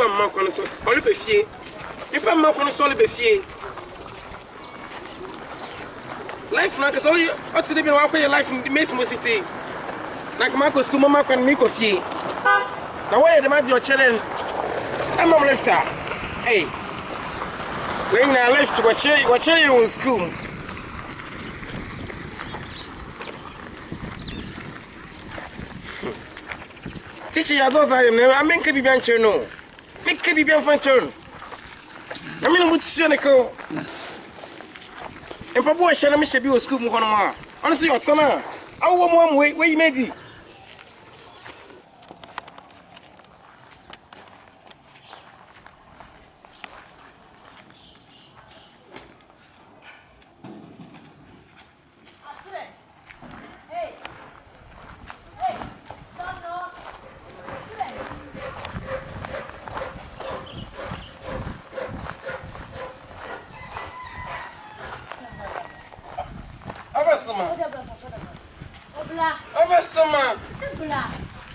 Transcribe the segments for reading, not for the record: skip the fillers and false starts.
nipa mma kono so ole be fie nipa mma kono so ole be fie life na kaso o ti be wa kwa life miss mo city na kama ko school mama kono mi ko fie na why the man your children I'm a lifter hey when I left what you in school teacher ya do that I mean can be bencher no me can be ben fancher I mean what you na ko en papa wa share me shebi o school mu hono ma honestly your son awo mo we you made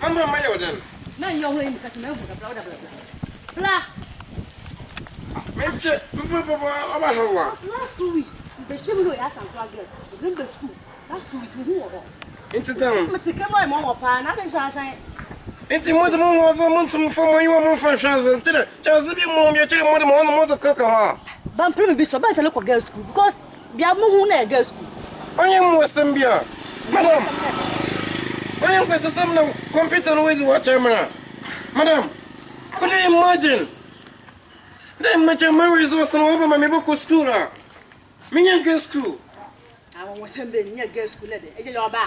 Mama, my order. Man, you're waiting for me. Blah. Last 2 weeks, the Jimmy asked some girls. Within the school. Last 2 weeks, we were into town. But to come my mama, nothing saying. It's a month for you and for Charles. Charles, if you mom, you're telling more the cocoa. But pretty be so bad to look at girls' school because we are moving at girls' school. I am more Sambia, madam. I am going to some computer with watch camera. Madam, could you imagine? Then my memory is also over my book school. Me girls' school. I was sending near girls' school.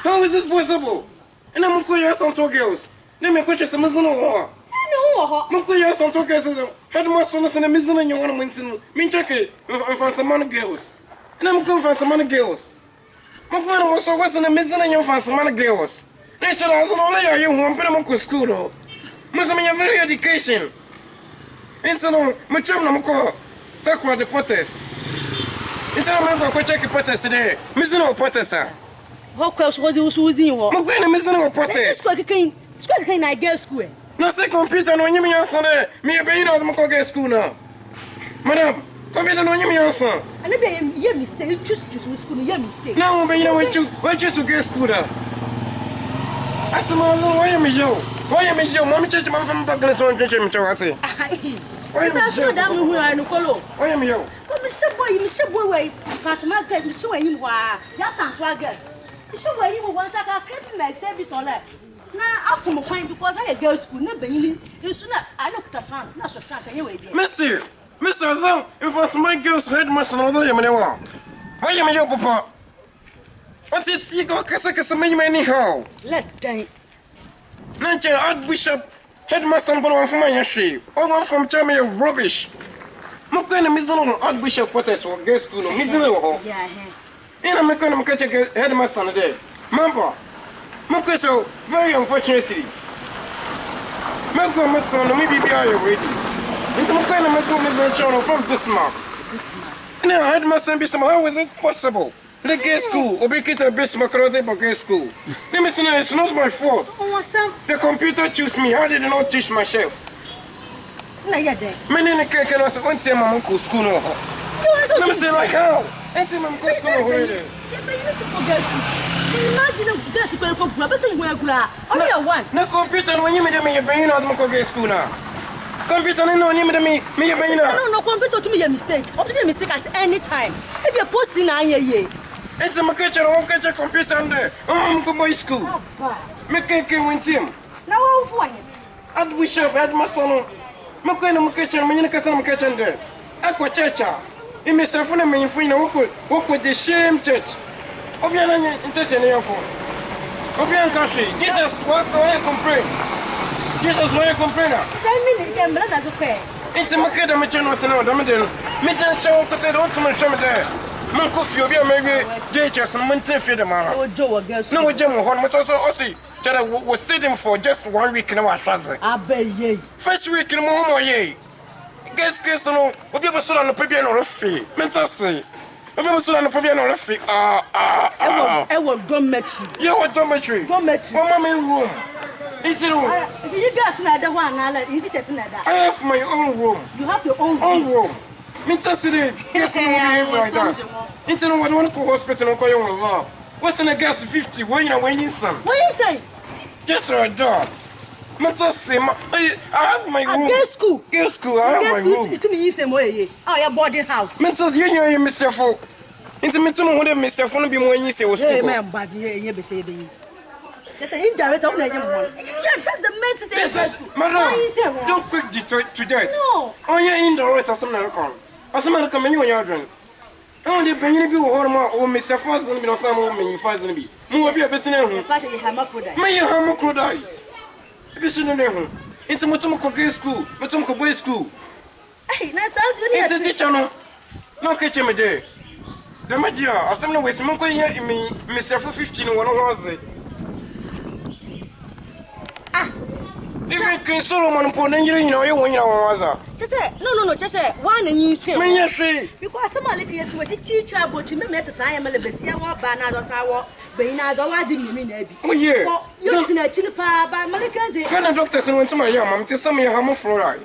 How is this possible? And I'm going to some girls. Let me question some of them. No, I'm going to some girls. Headmaster and a missing in your ornaments in Minchaki in front of money girls. And I'm going for some money girls. My father was always in a missing in your fancy money girls. Natural as an old you want to school. Must have a very education. Instead of my children, talk about the protest. Instead of my go check the protest today, missing no protest. What else was you using? I'm going to miss no protest. School can I get school? No, say computer, no, you mean your son. Me a baby, I'm going to school now. Madam, computer, no, you mean your son. And if you mistake, you choose school, you mistake. No, but you know what you to get school. As a man, why am you? Why am you? Mommy, church, man from Douglas on church, Mchawati. Why am you? Why am you? Mr. Boy, Fatima, get me showing you why. Just and forget. Show where you want to get my service on that. Now, after my point, because I girls school, never you soon. I looked at Frank, not so Frank anyway. Monsieur, Mr. If was my girls headmaster, although you may want. Why am you, Papa? What's it? See, go Cassacasamay anyhow. Let them. Nature Archbishop, headmaster, and one from my sheep, or one from Germany of rubbish. Mokana Mizano Archbishop protest or girls school, Mizano. Yeah, and I'm going to catch a headmaster on the day. Mamma, Mokaso, very unfortunately. Malcolm Matson, maybe be already. And some kind of Malcolm channel from Bismarck. Now, headmaster and Bismarck, how is it possible? The gay school, or be it a Bismarck or the gay school. Let me say, it's not my fault. The computer chose me, I did not teach myself. Many in the cake and I said, one time I'm going to school. Let me say, like how? Anything I'm going to school already. Imagine that's going to grab us and we're glad. Only a one. No computer when you made me a brain out of my school now. Computer no name me a brain out. No computer to me a mistake. Or to be a mistake at any time. If you're posting a year. It's a kitchen, I won't catch a computer under. I'm going to school. Make a win team. Now, Archbishop, headmaster. Makana kitchen, Manicasam kitchen there. Aqua Chacha. In Miss Safuna, my friend, walk with the shame church. Obiana intention, Yoko. Obian country. Jesus, what do I complain? Jesus, why you complain? Send me the okay. It's a Makeda Machine was an old Domidan. Midden show, but I don't to my show there. Moncofi, maybe JHS and Monte Fedamara. No, Joe, girls, no, Jim, Hormatoso Ossi. Jada was staying for just 1 week in our Shazzy. I bet ye. First week in Momo, ye. Guess, no, we'll be able to on the Pabian or a fee. Mentassi. We'll be able to on the Pabian or a fee. I will dormitory. You will dormitory. Dormitory. One mammy room. It's in room. You guys know the one, you teachers know that. I have my own room. You have your own room. Minta City, guess like that. Into no one to hospital or call you law. What's in a gas 50? When you're winning some? What you say? Just for a dot. Minta City, I have my room. Girls' school. Girls' school, I have my room. To me, you say, oh, your boarding house. Minta, you miss your phone. Into me to know miss your phone be when you say was hey, man, but here, be saying. Just an indirect of the young one. That's the main thing. Madam, don't quick to judge. No. On your indirect as someone call. As someone come in your drink. Only penny be or Miss Faz and be no some woman you find me. Move be a business. May you have a crodite. Business name. Into Motomoko school, Motomoko boys school. Hey, that's how you need to teach on. No catch him a day. The Magia, as someone with some coin in me, Miss 15 or 1 was. Even King Solomon upon you know you when you was. Just say, no, just say, one and you say, when you say, because somebody creates what you teach about you met as I am a Lebesia or Banado Sawa, Bainado, I didn't mean it. Oh, yeah, you're in a chilipa by Malika. When the doctors went to my young, to some of your homophorai.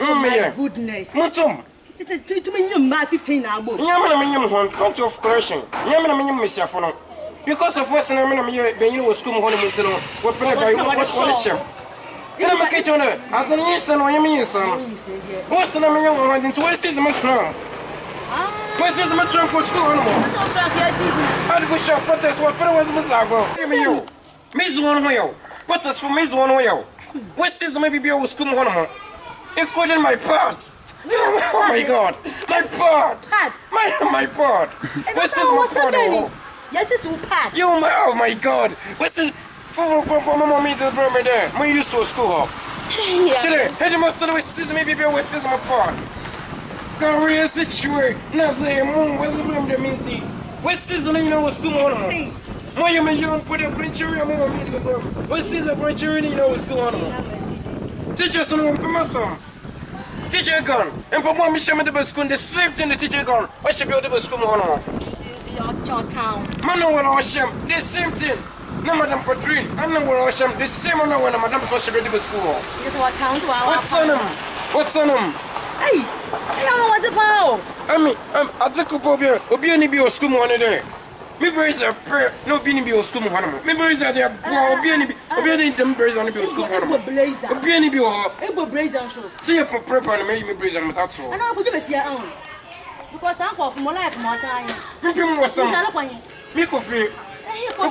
Oh, my goodness. Mutum. To me, you my 15 hours. Yaman, one country of correction. Yaman, Miss Yafono. Because of what's in a minute, when you were school home, what pressure. You know, my kitchen, as a new son, or you mean, son. What's the name of one into West is my trunk? West is my trunk for school? I'd wish your protest what was Mazago. Give me you. Miss One Whale. Protest for Miss One Whale. West is maybe be our school home. It couldn't my part. Oh my God. My part. My part. West is my part. Yes, it's your part. You, oh my God. West is. Mommy, the brother there. My used to school. Today, headmaster was season maybe be was season apart. Career situation. Nothing, mom was the room that means he. What season you know what's going on? Why you may young put a printer on the brother? What season printer you know what's going on? Teacher son of my son. Teacher gone. And for one mission the best school, the same thing the teacher gone. What should be the school on? Since your town. Man, no one was him. The same thing. No, Madame Patrine, I'm not going to the same one when Madame Social Medical School. What's on them? Hey, I don't know what the power. I mean, I took up over Obiani Bio school one day. Maybe it's a prayer, no Bini Bio school one. Maybe it's a Obiani Dumbers on the Bio school one. Obiani Bio, Blazer show. See you for prep and maybe Blazer and that's all. I know what you see your own. Because I'm for more life, more time. You was some. Mikofi. The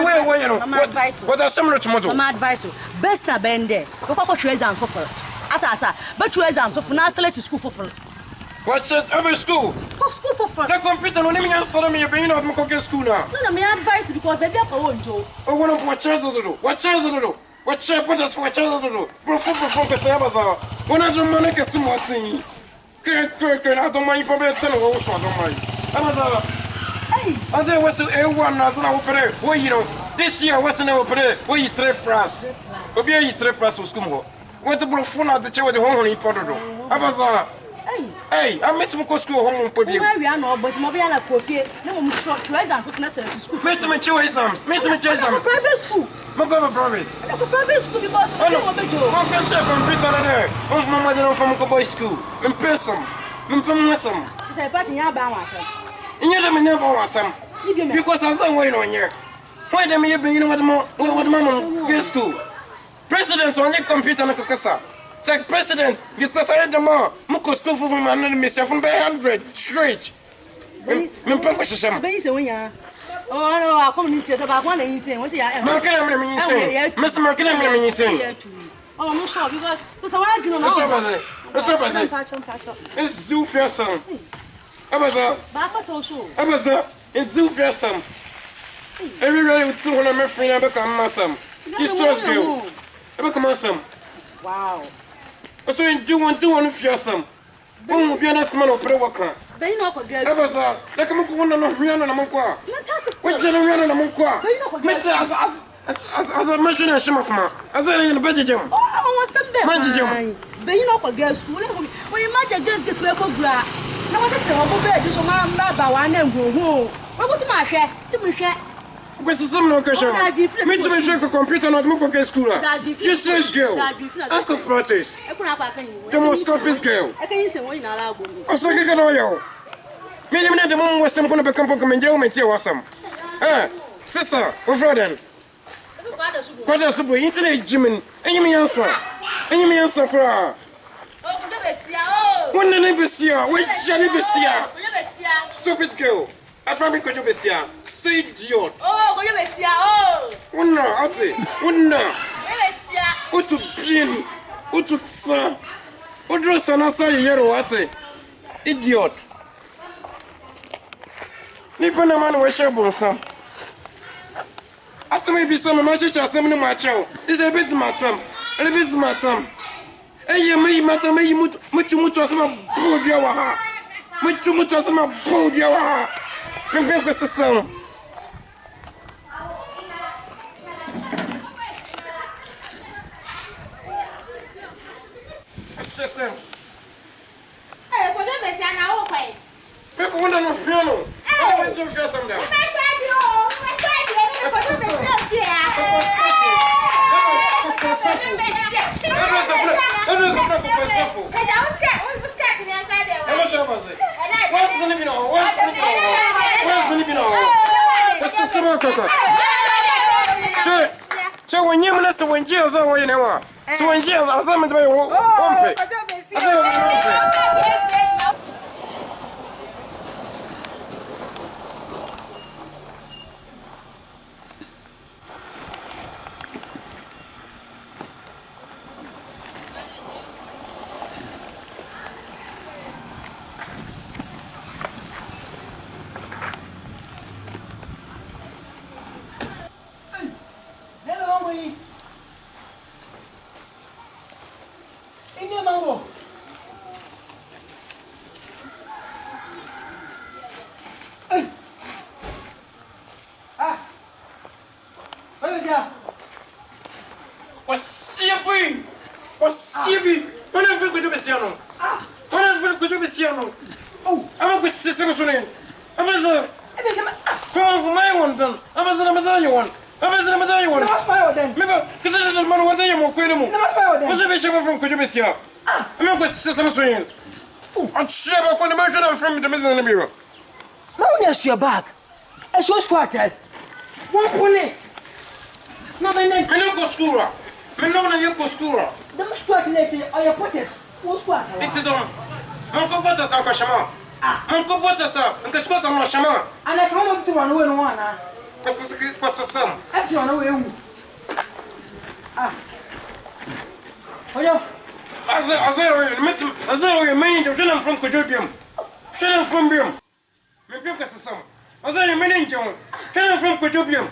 way where you know, what are similar to model? My advice, best na bende. What you exam for? Asa, but you exam for now select to school for. What's every school? School for. The computer no name answer me being out of school now. No, my advice because baby I won't do. Oh, one of what chairs do? What chairs do? What chair put us for chairs do? Professor Tabaza. One of the money can see what thing. Kirk, I don't mind for best and also I don't mind. And then what's the A1 as an opera? Well, you know, this year was an opera. Well, you 3 plus. Obia you 3 plus was come. What the phone at the chair with the home in Porto? I was hey, I met him go school home in Podia. We are not, but Mobile Coffee. No, I'm sure to exam for school. Met him in two exams. Met him in exams. Private school. My brother private. Private school because I don't want to do. I'm going to check on Peter there. Oh, my mother from Boy School. In person. In person. It's a patch in your balance. And you don't never want some. Because I saw why on here. Why do you bring what mama get school? President on your computer na kukasa. Like president because I had the more muko school for my myself from 100 straight. Me prank was some. Be say when ya. Oh no, I come to about one and say what ya. Market me say. Mr. Market me say. Oh, I'm not sure because so I do know. What's up? It's Zoo Ferson. Abaza. Abaza. It's Zoo Ferson. Everybody would see one of my friends become Massam. It's so girl. I become Massam. Wow. So you do one Ferson. Who will be an asman of Prewakan? They know what girls. Abaza. Like I'm going on Rihanna and Amonqua. What general and Amonqua? Mr. As I mentioned, Shimakma, as I in the budget jam. Oh, I want some budget jam. They know what girls. When you imagine girls get where go grab. No, what's the whole bed? This one, I'm not by one and go home. What was my share? To me, share. Questo sono una cosa. Mi ci metto il computer not move for school. Just this girl. Uncle protest. The most scopus girl. Cosa che no io. Mi ne devo mo sem kono be kampo come njira o meti wasam. Sister, what for then? Kwada subo internet jimin. Enyi mi yanso. Enyi mi yanso kra. Wonna ne besia, we chani besia. Stupid girl. Aframi kojo besia. Stay idiot. Oh, kojo besia. Oh. Wonna, ati. Wonna. Besia. Utu bien. Utu tsa. Odro sana sa yero ati. Idiot. Ni pana man we share bonsam. Asome bi so ma chicha asem ni ma chao. Is a bit matam. A bit matam. Eye me matam me mutu asema bodia wa ha. Mutu asema bodia wa ha. Me ben ko sesam. Sesam. Ko be besia na wo kwai. Me ko wonder no piano. I so feel some down. Your bag. I so squatted. One pony. No, I don't go school. I know you go school. Don't squat, Nessie, or your potters. What's what? It's a dome. Uncle Butters, Uncle Shama. Uncle Butters, Uncle Scott, and Shama. And I come up to run away one. What's the son? That's run away. Oh, yeah. As I remain to tell them from Kojopium. Tell them from Bium. Me pio some. As I remain, John. Tell them from Kojopium.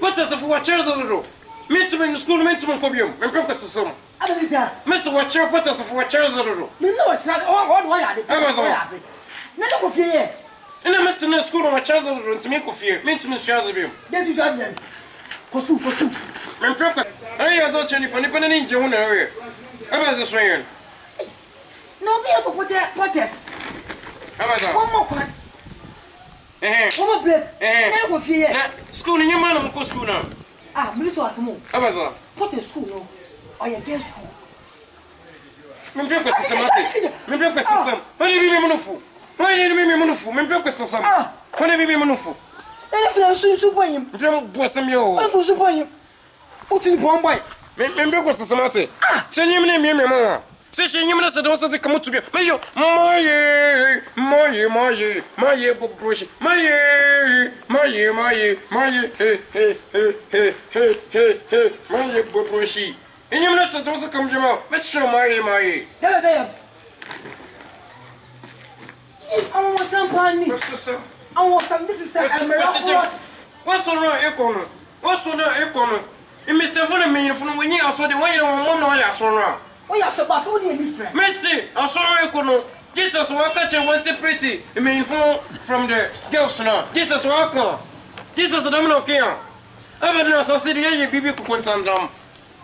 Put us of what chairs of the room. Meet to in the school, meant to Cobium. Me pio some. Mr. Watcher, put us of what chairs of the room. No, it's not all why I did. I was all. Never fear. And I must in the school of a child of the room to make of fear. Meant to Miss Shazabim. Then you got them. Kosu. Me pio. I thought you put an inch on area. I was a swain. No, we have to put that potters. One more point. One more blade. Never fear. School in your man, Uncle School now. Miss Wasmo. I was a potter school, no. Or your guest school. Me pio me pio some. Why did you be monofu? Why did you be monofu? Me pio some. Why did you be monofu? And if I soon support him, don't go some yo. What for support him? Put in one bite. Me pio some. Send him name me, mamma. Say she knew that those that come to me. Mayo, my bush, my bushy. And you know, those that come to me. Let's show my. There. I want some money. I want some. This is what's on your corner? What's on your corner? It may say for a minute from when you are so the way you want no, I saw around. Oh, yeah, so but only a different. Mercy, I saw your corner. Jesus walk at you once pretty. It may inform from the girls now. Jesus walk now. Jesus, I don't know. I don't know. So, see the young baby could content them.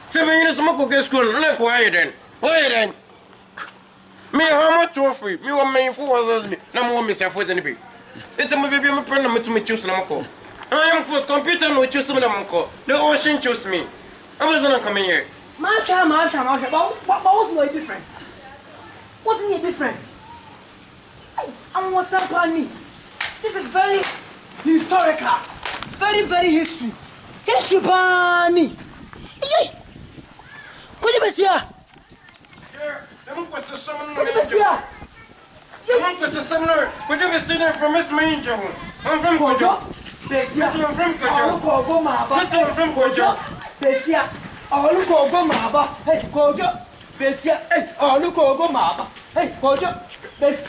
7 years smoke get school. Look, why then? Why then? Me, how much trophy? Me, one main for us. No more, Miss Afford and be. It's a baby, my friend, to me choose an uncle. I am for computer no choose me the monko. The ocean chose me. I wasn't coming here. Martha. But what's way different? Wasn't it different? I want something. This is very historical. Very history. History, Pani. Could you be here? The monk was a summoner. The monk was a summoner. Could you be sitting from Miss Manger? I'm from Kojo. Listen, I'm from Kojo. Listen, I'm from Kojo. Bessia. Oh, look, go, Maba. Hey, Kojo. Bessia. Hey, oh, look, go, Maba. Hey, Kojo. Bess.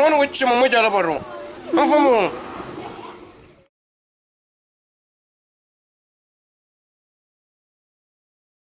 One which you